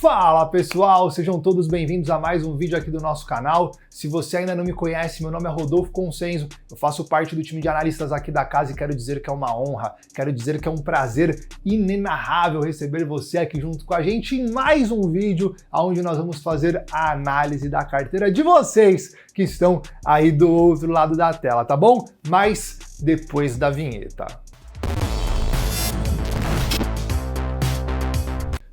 Fala pessoal, sejam todos bem-vindos a mais um vídeo aqui do nosso canal. Se você ainda não me conhece, meu nome é Rodolfo Consenso, eu faço parte do time de analistas aqui da casa e quero dizer que é uma honra, quero dizer que é um prazer inenarrável receber você aqui junto com a gente em mais um vídeo onde nós vamos fazer a análise da carteira de vocês que estão aí do outro lado da tela, tá bom? Mas depois da vinheta.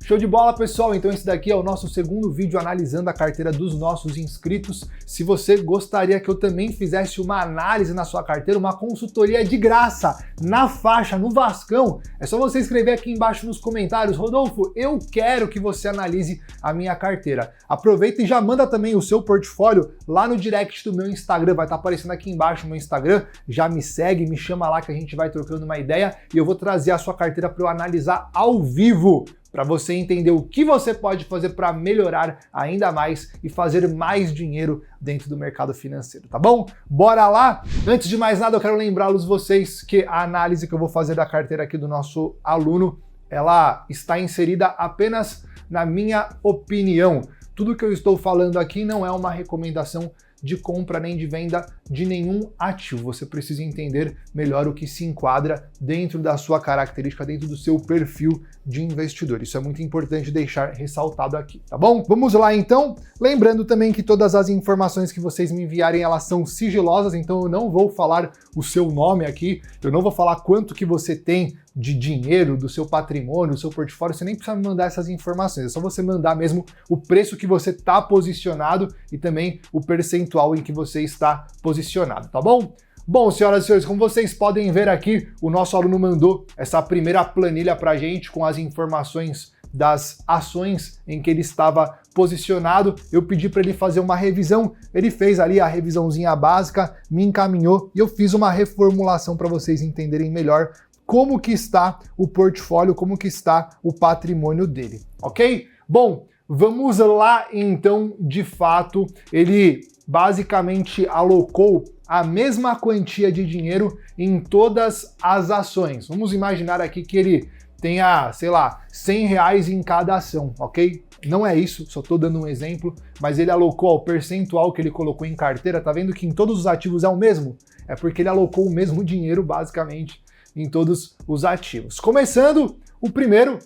Show de bola, pessoal! Então esse daqui é o nosso segundo vídeo analisando a carteira dos nossos inscritos. Se você gostaria que eu também fizesse uma análise na sua carteira, uma consultoria de graça, na faixa, no Vascão, é só você escrever aqui embaixo nos comentários: Rodolfo, eu quero que você analise a minha carteira. Aproveita e já manda também o seu portfólio lá no direct do meu Instagram, vai estar aparecendo aqui embaixo no meu Instagram. Já me segue, me chama lá que a gente vai trocando uma ideia e eu vou trazer a sua carteira para eu analisar ao vivo, para você entender o que você pode fazer para melhorar ainda mais e fazer mais dinheiro dentro do mercado financeiro, tá bom? Bora lá? Antes de mais nada, eu quero lembrá-los vocês que a análise que eu vou fazer da carteira aqui do nosso aluno, ela está inserida apenas na minha opinião. Tudo que eu estou falando aqui não é uma recomendação de compra nem de venda de nenhum ativo. Você precisa entender melhor o que se enquadra dentro da sua característica, dentro do seu perfil de investidor. Isso é muito importante deixar ressaltado aqui, tá bom? Vamos lá então. Lembrando também que todas as informações que vocês me enviarem, elas são sigilosas, então eu não vou falar o seu nome aqui, eu não vou falar quanto que você tem de dinheiro, do seu patrimônio, do seu portfólio, você nem precisa me mandar essas informações, é só você mandar mesmo o preço que você está posicionado e também o percentual em que você está posicionado, tá bom? Bom, senhoras e senhores, como vocês podem ver aqui, o nosso aluno mandou essa primeira planilha pra gente com as informações das ações em que ele estava posicionado. Eu pedi para ele fazer uma revisão, ele fez ali a revisãozinha básica, me encaminhou e eu fiz uma reformulação para vocês entenderem melhor como que está o portfólio, como que está o patrimônio dele, ok? Bom, vamos lá então, de fato, ele basicamente alocou a mesma quantia de dinheiro em todas as ações. Vamos imaginar aqui que ele tenha, sei lá, R$100 em cada ação, ok? Não é isso, só estou dando um exemplo, mas ele alocou o percentual que ele colocou em carteira, tá vendo que em todos os ativos é o mesmo? É porque ele alocou o mesmo dinheiro, basicamente, em todos os ativos. Começando, o primeiro,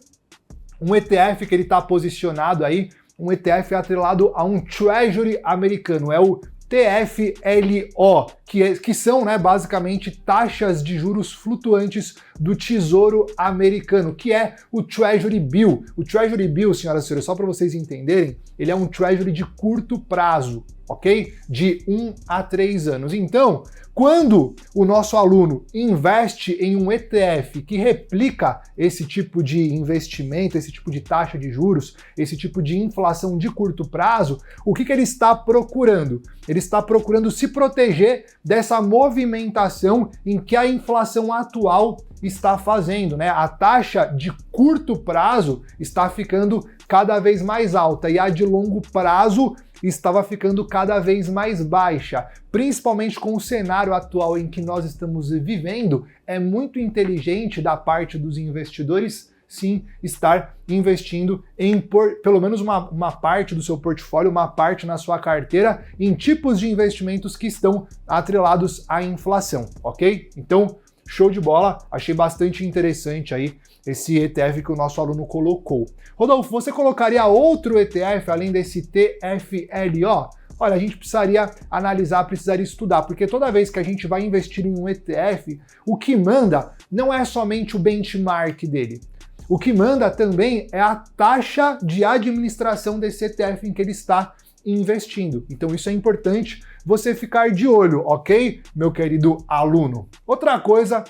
um ETF que ele está posicionado aí, um ETF atrelado a um Treasury americano, é o TFLO, que são, né, basicamente taxas de juros flutuantes do Tesouro Americano, que é o Treasury Bill. O Treasury Bill, senhoras e senhores, só para vocês entenderem, ele é um Treasury de curto prazo, ok? De 1 a 3 anos. Então, quando o nosso aluno investe em um ETF que replica esse tipo de investimento, esse tipo de taxa de juros, esse tipo de inflação de curto prazo, o que ele está procurando? Ele está procurando se proteger dessa movimentação em que a inflação atual está fazendo, né? A taxa de curto prazo está ficando cada vez mais alta e a de longo prazo estava ficando cada vez mais baixa. Principalmente com o cenário atual em que nós estamos vivendo, é muito inteligente da parte dos investidores, sim, estar investindo em pelo menos uma parte do seu portfólio, uma parte na sua carteira, em tipos de investimentos que estão atrelados à inflação, ok? Então, show de bola, achei bastante interessante aí esse ETF que o nosso aluno colocou. Rodolfo, você colocaria outro ETF além desse TFLO? Olha, a gente precisaria analisar, precisaria estudar, porque toda vez que a gente vai investir em um ETF, o que manda não é somente o benchmark dele. O que manda também é a taxa de administração desse ETF em que ele está investindo. Então isso é importante você ficar de olho, ok, meu querido aluno? Outra coisa,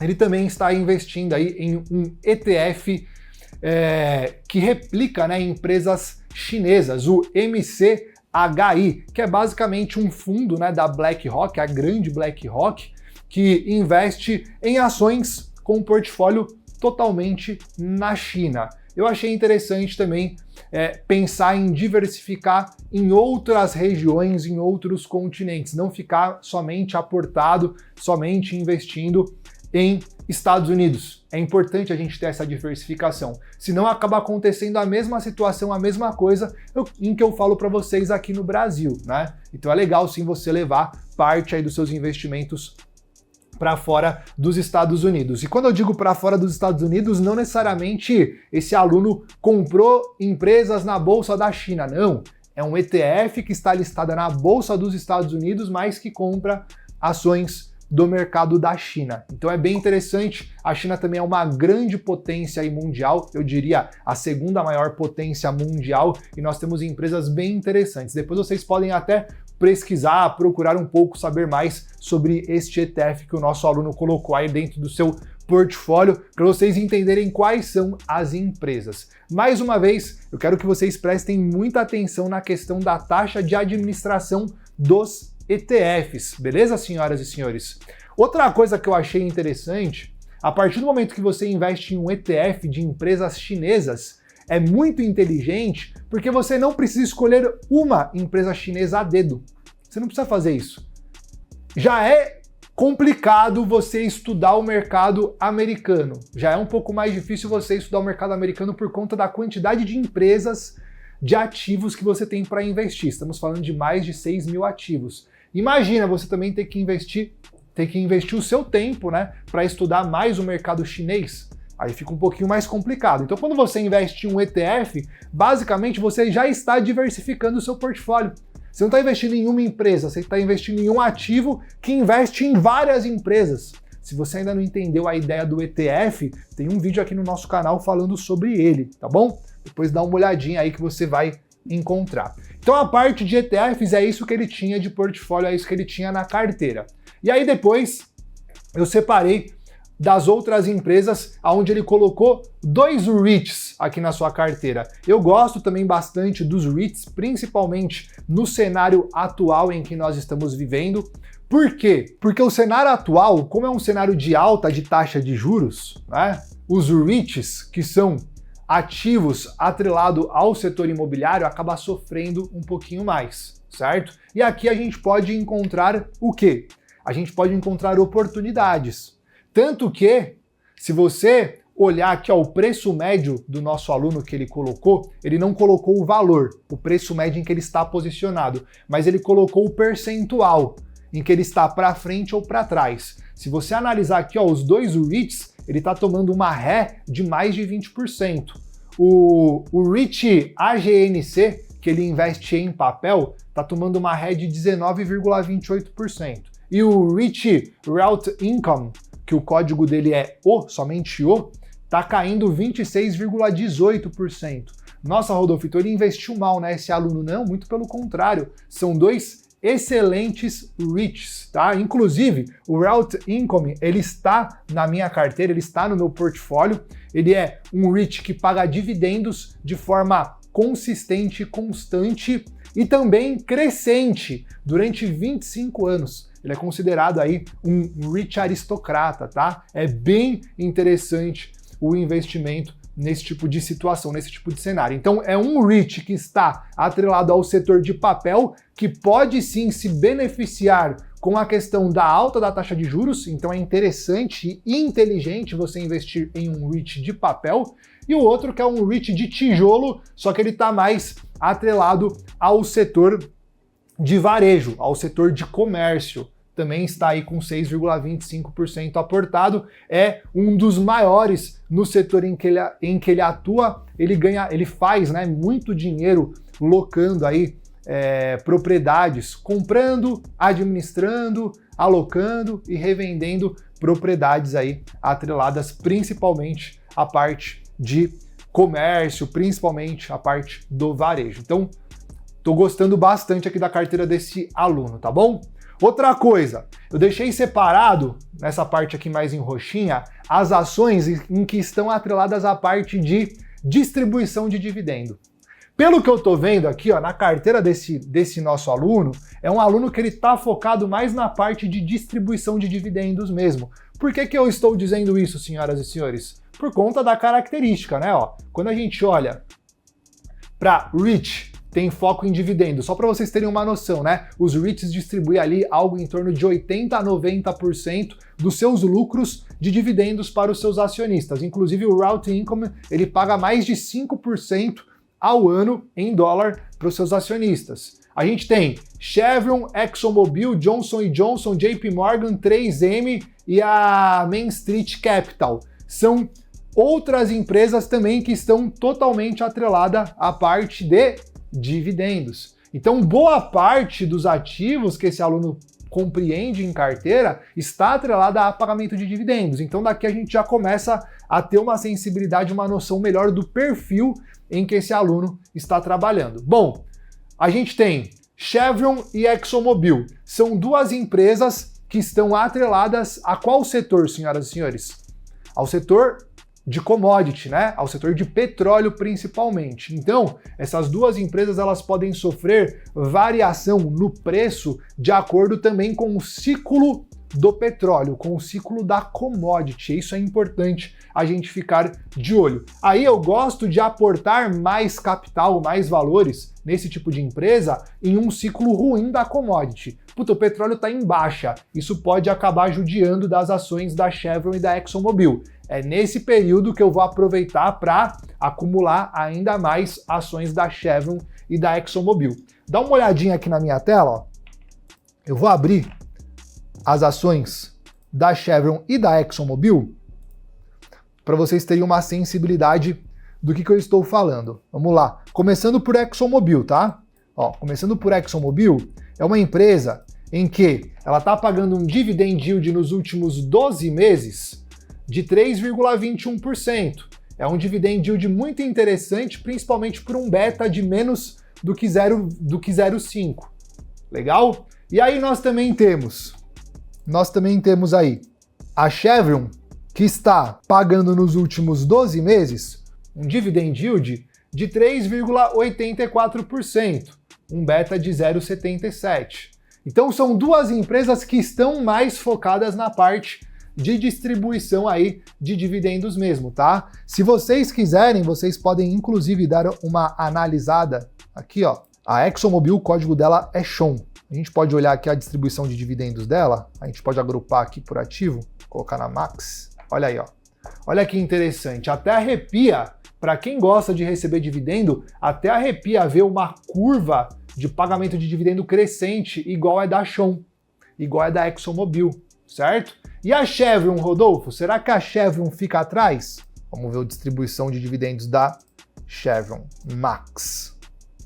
ele também está investindo aí em um ETF que replica, né, empresas chinesas, o MCHI, que é basicamente um fundo, né, da BlackRock, a grande BlackRock, que investe em ações com um portfólio totalmente na China. Eu achei interessante também pensar em diversificar em outras regiões, em outros continentes, não ficar somente aportado, somente investindo em Estados Unidos. É importante a gente ter essa diversificação, senão acaba acontecendo a mesma situação, a mesma coisa em que eu falo para vocês aqui no Brasil, né? Então é legal sim você levar parte aí dos seus investimentos para fora dos Estados Unidos. E quando eu digo para fora dos Estados Unidos, não necessariamente esse aluno comprou empresas na Bolsa da China, não. É um ETF que está listada na Bolsa dos Estados Unidos, mas que compra ações do mercado da China. Então é bem interessante. A China também é uma grande potência aí mundial, eu diria a segunda maior potência mundial, e nós temos empresas bem interessantes. Depois vocês podem até pesquisar, procurar um pouco, saber mais sobre este ETF que o nosso aluno colocou aí dentro do seu portfólio, para vocês entenderem quais são as empresas. Mais uma vez, eu quero que vocês prestem muita atenção na questão da taxa de administração dos ETFs, beleza, senhoras e senhores? Outra coisa que eu achei interessante, a partir do momento que você investe em um ETF de empresas chinesas, é muito inteligente porque você não precisa escolher uma empresa chinesa a dedo. Você não precisa fazer isso. Já é complicado você estudar o mercado americano. Já é um pouco mais difícil você estudar o mercado americano por conta da quantidade de empresas, de ativos que você tem para investir. Estamos falando de mais de 6 mil ativos. Imagina você também ter que investir o seu tempo, né, para estudar mais o mercado chinês. Aí fica um pouquinho mais complicado. Então, quando você investe em um ETF, basicamente você já está diversificando o seu portfólio. Você não está investindo em uma empresa, você está investindo em um ativo que investe em várias empresas. Se você ainda não entendeu a ideia do ETF, tem um vídeo aqui no nosso canal falando sobre ele, tá bom? Depois dá uma olhadinha aí que você vai encontrar. Então a parte de ETFs é isso que ele tinha de portfólio, é isso que ele tinha na carteira. E aí depois eu separei das outras empresas onde ele colocou 2 REITs aqui na sua carteira. Eu gosto também bastante dos REITs, principalmente no cenário atual em que nós estamos vivendo. Por quê? Porque o cenário atual, como é um cenário de alta de taxa de juros, né, os REITs, que são ativos atrelados ao setor imobiliário, acaba sofrendo um pouquinho mais, certo? E aqui a gente pode encontrar o quê? A gente pode encontrar oportunidades. Tanto que, se você olhar aqui ó, o preço médio do nosso aluno que ele colocou, ele não colocou o valor, o preço médio em que ele está posicionado, mas ele colocou o percentual em que ele está para frente ou para trás. Se você analisar aqui ó, os 2 REITs, ele está tomando uma ré de mais de 20%. O REIT AGNC, que ele investe em papel, está tomando uma ré de 19,28%. E o REIT Realty Income, que o código dele é somente O, tá caindo 26,18%. Nossa, Rodolfo, então ele investiu mal, né? Esse aluno não, muito pelo contrário. São 2 excelentes REITs, tá? Inclusive, o Realty Income, ele está na minha carteira, ele está no meu portfólio. Ele é um REIT que paga dividendos de forma consistente, constante e também crescente durante 25 anos. Ele é considerado aí um REIT aristocrata, tá? É bem interessante o investimento nesse tipo de situação, nesse tipo de cenário. Então é um REIT que está atrelado ao setor de papel, que pode sim se beneficiar com a questão da alta da taxa de juros, então é interessante e inteligente você investir em um REIT de papel, e o outro que é um REIT de tijolo, só que ele está mais atrelado ao setor de varejo, ao setor de comércio. Também está aí com 6,25% aportado, é um dos maiores no setor em que ele atua, ele faz, né, muito dinheiro locando aí propriedades, comprando, administrando, alocando e revendendo propriedades aí atreladas principalmente à parte de comércio, principalmente a parte do varejo. Então, tô gostando bastante aqui da carteira desse aluno, tá bom? Outra coisa, eu deixei separado, nessa parte aqui mais em roxinha, as ações em que estão atreladas à parte de distribuição de dividendo. Pelo que eu tô vendo aqui, ó, na carteira desse nosso aluno, é um aluno que ele tá focado mais na parte de distribuição de dividendos mesmo. Por que que eu estou dizendo isso, senhoras e senhores? Por conta da característica, né? Ó, quando a gente olha para REIT, tem foco em dividendos. Só para vocês terem uma noção, né? Os REITs distribuem ali algo em torno de 80% a 90% dos seus lucros de dividendos para os seus acionistas. Inclusive o Royalty Income, ele paga mais de 5% ao ano em dólar para os seus acionistas. A gente tem Chevron, ExxonMobil, Johnson & Johnson, JP Morgan, 3M e a Main Street Capital. São outras empresas também que estão totalmente atreladas à parte de dividendos. Então, boa parte dos ativos que esse aluno compreende em carteira está atrelada a pagamento de dividendos. Então, daqui a gente já começa a ter uma sensibilidade, uma noção melhor do perfil em que esse aluno está trabalhando. Bom, a gente tem Chevron e ExxonMobil. São duas empresas que estão atreladas a qual setor, senhoras e senhores? Ao setor de commodity, né? Ao setor de petróleo principalmente. Então, essas duas empresas elas podem sofrer variação no preço de acordo também com o ciclo do petróleo, com o ciclo da commodity. Isso é importante a gente ficar de olho. Aí eu gosto de aportar mais capital, mais valores nesse tipo de empresa em um ciclo ruim da commodity. Puta, o petróleo está em baixa. Isso pode acabar judiando das ações da Chevron e da ExxonMobil. É nesse período que eu vou aproveitar para acumular ainda mais ações da Chevron e da ExxonMobil. Dá uma olhadinha aqui na minha tela, ó. Eu vou abrir as ações da Chevron e da ExxonMobil para vocês terem uma sensibilidade do que eu estou falando. Vamos lá. Começando por ExxonMobil, tá? Ó, começando por ExxonMobil, é uma empresa em que ela está pagando um dividend yield nos últimos 12 meses de 3,21%. É um dividend yield muito interessante, principalmente por um beta de menos do que 0,5. Legal? E aí nós também temos aí a Chevron, que está pagando nos últimos 12 meses um dividend yield de 3,84%, um beta de 0,77. Então são duas empresas que estão mais focadas na parte de distribuição aí de dividendos mesmo, tá? Se vocês quiserem, vocês podem inclusive dar uma analisada aqui, ó. A ExxonMobil, o código dela é SHON. A gente pode olhar aqui a distribuição de dividendos dela, a gente pode agrupar aqui por ativo, colocar na Max. Olha aí, ó. Olha que interessante, até arrepia, para quem gosta de receber dividendo, até arrepia ver uma curva de pagamento de dividendo crescente igual é da SHON, igual é da ExxonMobil, certo? E a Chevron, Rodolfo, será que a Chevron fica atrás? Vamos ver a distribuição de dividendos da Chevron Max.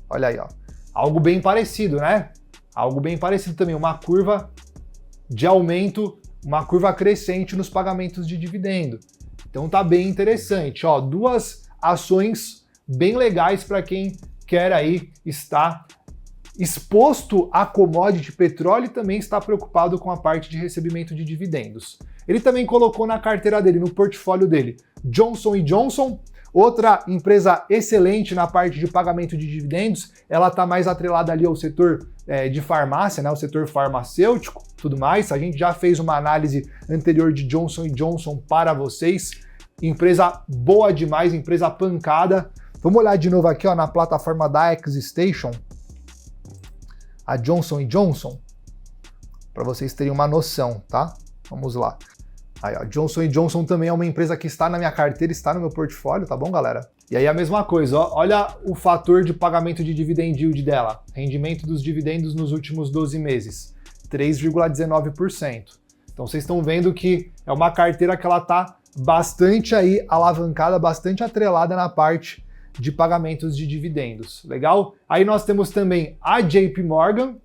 Olha aí, ó. Algo bem parecido, né? Algo bem parecido também, uma curva de aumento, uma curva crescente nos pagamentos de dividendo. Então tá bem interessante, ó, duas ações bem legais para quem quer aí estar exposto a commodity petróleo e também está preocupado com a parte de recebimento de dividendos. Ele também colocou na carteira dele, no portfólio dele, Johnson & Johnson, outra empresa excelente na parte de pagamento de dividendos. Ela está mais atrelada ali ao setor de farmácia, né, o setor farmacêutico, tudo mais. A gente já fez uma análise anterior de Johnson & Johnson para vocês. Empresa boa demais, empresa pancada. Vamos olhar de novo aqui, ó, na plataforma da XStation, a Johnson & Johnson, para vocês terem uma noção, tá? Vamos lá. Aí, ó, Johnson & Johnson também é uma empresa que está na minha carteira, está no meu portfólio, tá bom, galera? E aí a mesma coisa, ó, olha o fator de pagamento de dividend yield dela, rendimento dos dividendos nos últimos 12 meses, 3,19%. Então vocês estão vendo que é uma carteira que ela tá bastante aí alavancada, bastante atrelada na parte de pagamentos de dividendos, legal? Aí nós temos também a JP Morgan,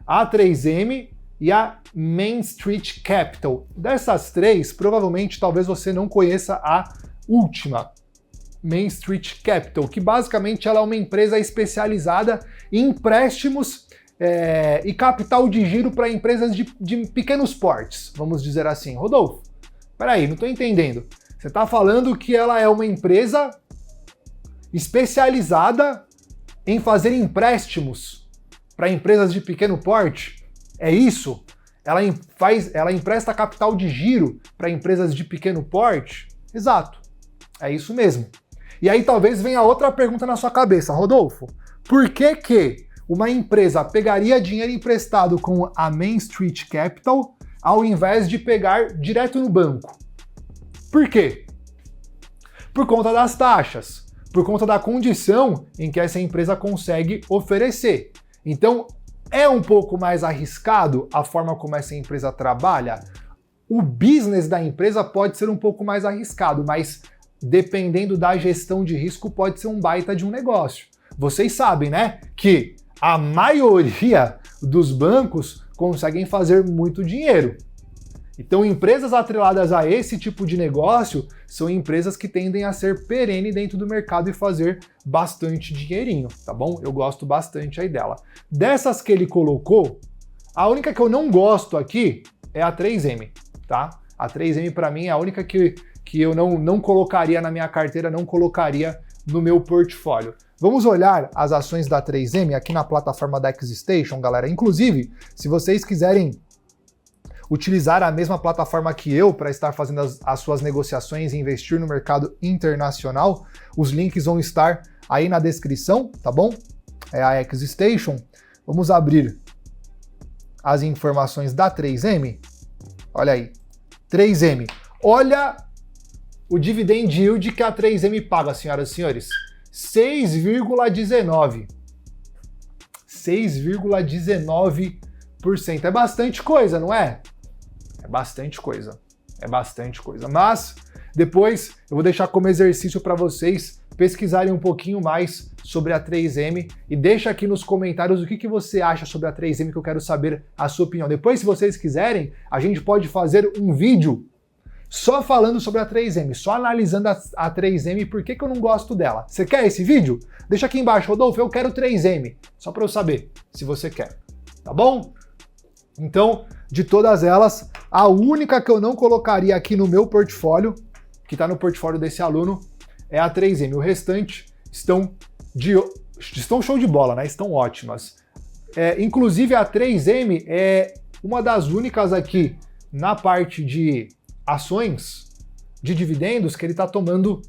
a 3M e a Main Street Capital. Dessas três, provavelmente, talvez você não conheça a última, Main Street Capital, que basicamente ela é uma empresa especializada em empréstimos e capital de giro para empresas de pequenos portes, vamos dizer assim. Rodolfo, peraí, não estou entendendo. Você está falando que ela é uma empresa especializada em fazer empréstimos para empresas de pequeno porte? É isso? Ela empresta capital de giro para empresas de pequeno porte? Exato, é isso mesmo. E aí talvez venha outra pergunta na sua cabeça, Rodolfo, por que uma empresa pegaria dinheiro emprestado com a Main Street Capital, ao invés de pegar direto no banco. Por quê? Por conta das taxas, por conta da condição em que essa empresa consegue oferecer. Então, é um pouco mais arriscado a forma como essa empresa trabalha? O business da empresa pode ser um pouco mais arriscado, mas dependendo da gestão de risco, pode ser um baita de um negócio. Vocês sabem, né, que a maioria dos bancos conseguem fazer muito dinheiro. Então, empresas atreladas a esse tipo de negócio são empresas que tendem a ser perene dentro do mercado e fazer bastante dinheirinho, tá bom? Eu gosto bastante aí dela. Dessas que ele colocou, a única que eu não gosto aqui é a 3M, tá? A 3M para mim é a única que eu não colocaria na minha carteira, não colocaria no meu portfólio. Vamos olhar as ações da 3M aqui na plataforma da XStation, galera. Inclusive, se vocês quiserem utilizar a mesma plataforma que eu para estar fazendo as suas negociações e investir no mercado internacional, os links vão estar aí na descrição, tá bom? É a XStation. Vamos abrir as informações da 3M. Olha aí, 3M. Olha o dividend yield que a 3M paga, senhoras e senhores. 6,19%. 6,19%. É bastante coisa, não é? É bastante coisa. É bastante coisa. Mas depois eu vou deixar como exercício para vocês pesquisarem um pouquinho mais sobre a 3M e deixa aqui nos comentários o que você acha sobre a 3M, que eu quero saber a sua opinião. Depois, se vocês quiserem, a gente pode fazer um vídeo só falando sobre a 3M, só analisando a 3M e por que eu não gosto dela. Você quer esse vídeo? Deixa aqui embaixo, Rodolfo, eu quero 3M, só para eu saber se você quer, tá bom? Então, de todas elas, a única que eu não colocaria aqui no meu portfólio, que está no portfólio desse aluno, é a 3M. O restante estão show de bola, né? Estão ótimas. Inclusive, a 3M é uma das únicas aqui na parte de ações de dividendos que ele está tomando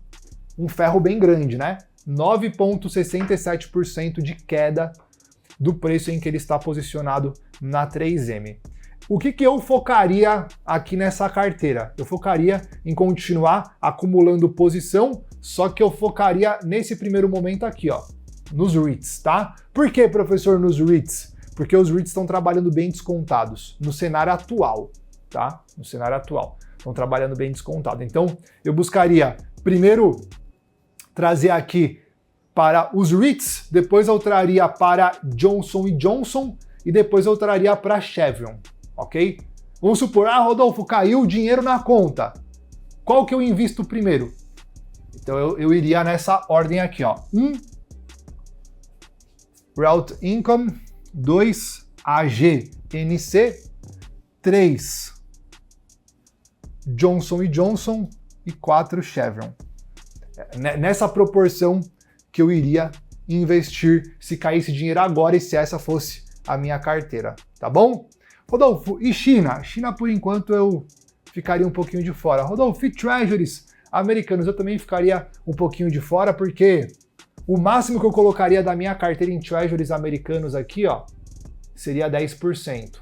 um ferro bem grande, né? 9,67% de queda do preço em que ele está posicionado na 3M. O que eu focaria aqui nessa carteira? Eu focaria em continuar acumulando posição, só que eu focaria nesse primeiro momento aqui, ó, nos REITs, tá? Por que, professor, nos REITs? Porque os REITs estão trabalhando bem descontados no cenário atual, tá? No cenário atual. Estão trabalhando bem descontado. Então, eu buscaria primeiro trazer aqui para os REITs, depois eu traria para Johnson & Johnson e depois eu traria para Chevron, ok? Vamos supor, Rodolfo, caiu o dinheiro na conta. Qual que eu invisto primeiro? Então eu iria nessa ordem aqui, ó. 1, Realty Income, 2, AGNC, 3, Johnson & Johnson e 4, Chevron. Nessa proporção que eu iria investir se caísse dinheiro agora e se essa fosse a minha carteira, tá bom? Rodolfo, e China? China, por enquanto, eu ficaria um pouquinho de fora. Rodolfo, e Treasuries americanos? Eu também ficaria um pouquinho de fora, porque o máximo que eu colocaria da minha carteira em Treasuries americanos aqui, ó, seria 10%.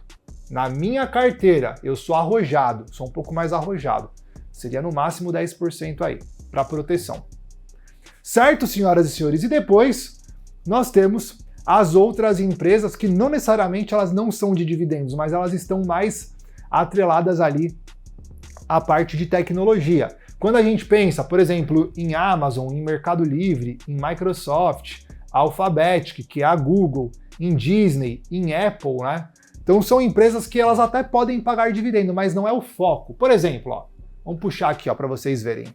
Na minha carteira, eu sou arrojado, sou um pouco mais arrojado. Seria no máximo 10% aí, para proteção. Certo, senhoras e senhores? E depois nós temos as outras empresas que não necessariamente elas não são de dividendos, mas elas estão mais atreladas ali à parte de tecnologia. Quando a gente pensa, por exemplo, em Amazon, em Mercado Livre, em Microsoft, Alphabet, que é a Google, em Disney, em Apple, né? Então são empresas que elas até podem pagar dividendo, mas não é o foco. Por exemplo, ó, vamos puxar aqui para vocês verem.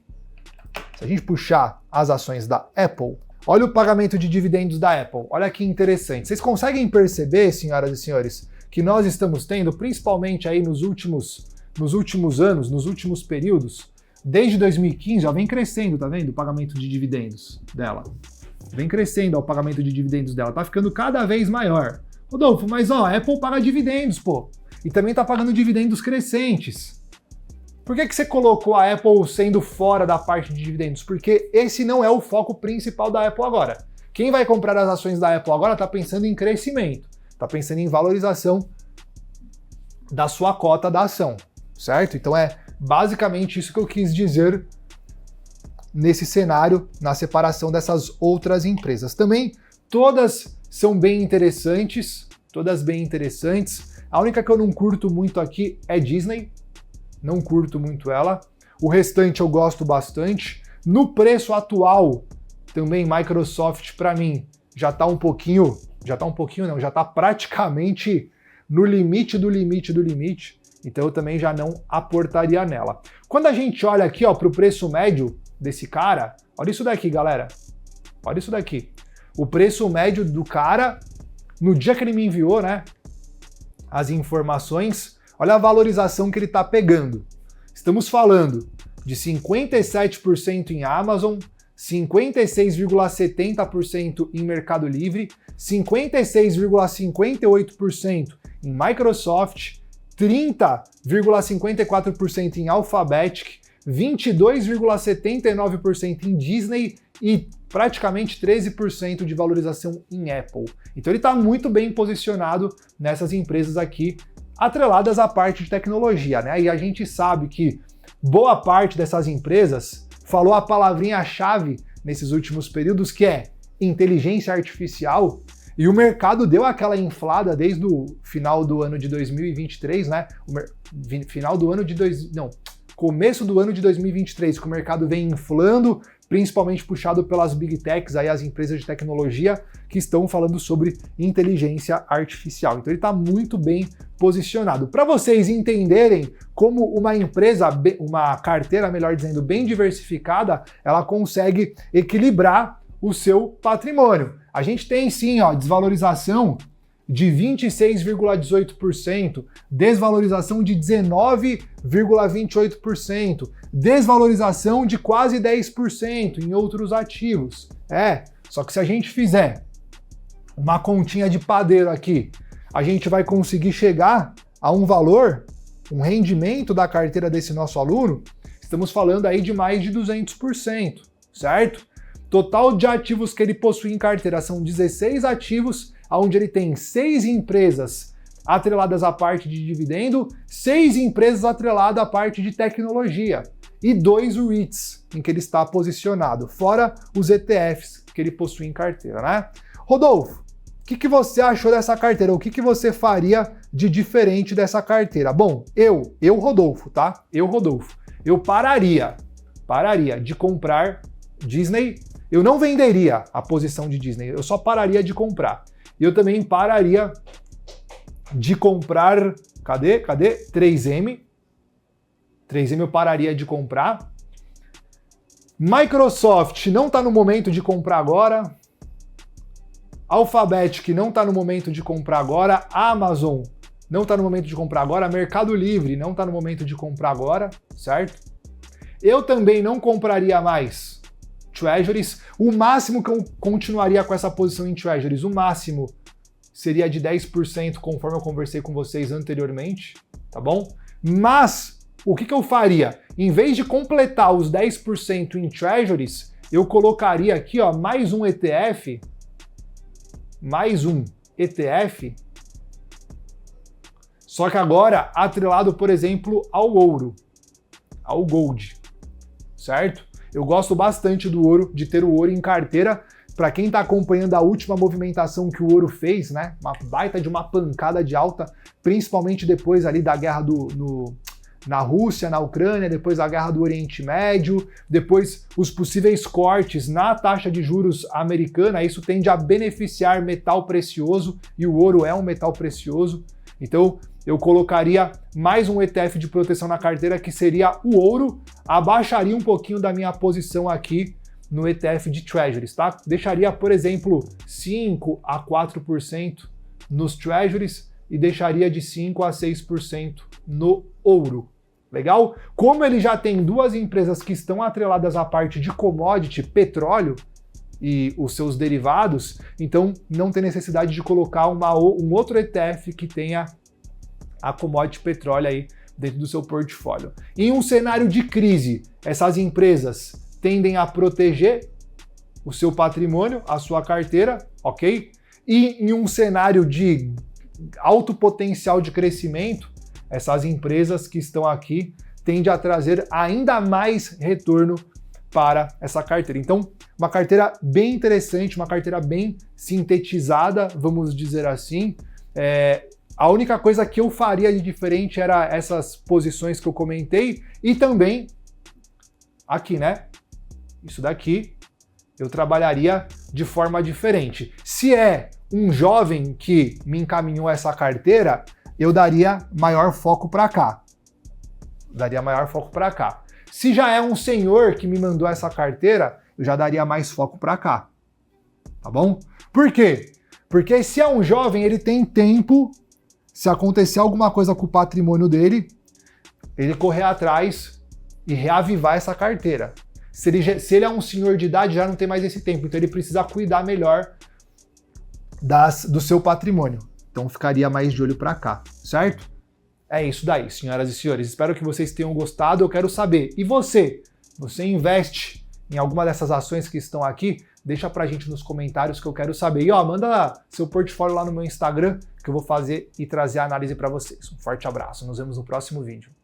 Se a gente puxar as ações da Apple, olha o pagamento de dividendos da Apple. Olha que interessante. Vocês conseguem perceber, senhoras e senhores, que nós estamos tendo, principalmente aí nos últimos anos, nos últimos períodos, desde 2015, ó, vem crescendo, tá vendo? O pagamento de dividendos dela. Vem crescendo ó, o pagamento de dividendos dela. Tá ficando cada vez maior. Rodolfo, mas ó, a Apple paga dividendos, pô. E também tá pagando dividendos crescentes. Por que você colocou a Apple sendo fora da parte de dividendos? Porque esse não é o foco principal da Apple agora. Quem vai comprar as ações da Apple agora está pensando em crescimento, está pensando em valorização da sua cota da ação, certo? Então é basicamente isso que eu quis dizer nesse cenário, na separação dessas outras empresas. Também todas são bem interessantes, todas bem interessantes. A única que eu não curto muito aqui é Disney, não curto muito ela. O restante eu gosto bastante. No preço atual, também Microsoft para mim já tá praticamente no limite do limite do limite. Então eu também já não aportaria nela. Quando a gente olha aqui, ó, para o preço médio desse cara, olha isso daqui, galera. Olha isso daqui. O preço médio do cara, no dia que ele me enviou, né, as informações, olha a valorização que ele tá pegando. Estamos falando de 57% em Amazon, 56,70% em Mercado Livre, 56,58% em Microsoft, 30,54% em Alphabetic, 22,79% em Disney e praticamente 13% de valorização em Apple. Então ele está muito bem posicionado nessas empresas aqui, atreladas à parte de tecnologia, né? E a gente sabe que boa parte dessas empresas falou a palavrinha-chave nesses últimos períodos, que é inteligência artificial, e o mercado deu aquela inflada desde o final do ano de 2023, né? Começo do ano de 2023, que o mercado vem inflando, principalmente puxado pelas Big Techs, aí as empresas de tecnologia que estão falando sobre inteligência artificial. Então ele está muito bem posicionado. Para vocês entenderem como uma empresa, uma carteira, melhor dizendo, bem diversificada, ela consegue equilibrar o seu patrimônio. A gente tem sim, ó, desvalorização de 26,18%, desvalorização de 19,28%, desvalorização de quase 10% em outros ativos. Só que se a gente fizer uma continha de padeiro aqui, a gente vai conseguir chegar a um valor, um rendimento da carteira desse nosso aluno, estamos falando aí de mais de 200%, certo? Total de ativos que ele possui em carteira são 16 ativos, onde ele tem 6 empresas atreladas à parte de dividendo, 6 empresas atreladas à parte de tecnologia e 2 REITs em que ele está posicionado, fora os ETFs que ele possui em carteira, né? Rodolfo, o que você achou dessa carteira? O que você faria de diferente dessa carteira? Bom, eu Rodolfo, tá? Eu pararia de comprar Disney. Eu não venderia a posição de Disney, eu só pararia de comprar. E eu também pararia de comprar, cadê? 3M. 3M eu pararia de comprar. Microsoft não está no momento de comprar agora. Alphabetic não está no momento de comprar agora. Amazon não está no momento de comprar agora. Mercado Livre não está no momento de comprar agora, certo? Eu também não compraria mais Treasuries. O máximo que eu continuaria com essa posição em Treasuries, o máximo seria de 10%, conforme eu conversei com vocês anteriormente, tá bom? Mas o que eu faria? Em vez de completar os 10% em Treasuries, eu colocaria aqui, ó, mais um ETF, só que agora atrelado, por exemplo, ao ouro, ao gold, certo? Eu gosto bastante do ouro, de ter o ouro em carteira. Para quem está acompanhando a última movimentação que o ouro fez, né? Uma baita de uma pancada de alta, principalmente depois ali da guerra na Rússia, na Ucrânia, depois a guerra do Oriente Médio, depois os possíveis cortes na taxa de juros americana. Isso tende a beneficiar metal precioso e o ouro é um metal precioso. Então eu colocaria mais um ETF de proteção na carteira, que seria o ouro, abaixaria um pouquinho da minha posição aqui no ETF de Treasuries, tá? Deixaria, por exemplo, 5 a 4% nos Treasuries e deixaria de 5 a 6% no ouro. Legal? Como ele já tem duas empresas que estão atreladas à parte de commodity, petróleo e os seus derivados, então não tem necessidade de colocar um outro ETF que tenha a commodity petróleo aí dentro do seu portfólio. Em um cenário de crise, essas empresas tendem a proteger o seu patrimônio, a sua carteira, ok? E em um cenário de alto potencial de crescimento, essas empresas que estão aqui tendem a trazer ainda mais retorno para essa carteira. Então, uma carteira bem interessante, uma carteira bem sintetizada, vamos dizer assim. A única coisa que eu faria de diferente era essas posições que eu comentei e também aqui, né? Isso daqui eu trabalharia de forma diferente. Se é um jovem que me encaminhou essa carteira, eu daria maior foco para cá. Se já é um senhor que me mandou essa carteira, eu já daria mais foco para cá. Tá bom? Por quê? Porque se é um jovem, ele tem tempo, se acontecer alguma coisa com o patrimônio dele, ele correr atrás e reavivar essa carteira. Se ele é um senhor de idade, já não tem mais esse tempo, então ele precisa cuidar melhor do seu patrimônio. Então ficaria mais de olho para cá, certo? É isso daí, senhoras e senhores. Espero que vocês tenham gostado. Eu quero saber, e você? Você investe em alguma dessas ações que estão aqui? Deixa pra gente nos comentários que eu quero saber. E manda seu portfólio lá no meu Instagram que eu vou fazer e trazer a análise para vocês. Um forte abraço. Nos vemos no próximo vídeo.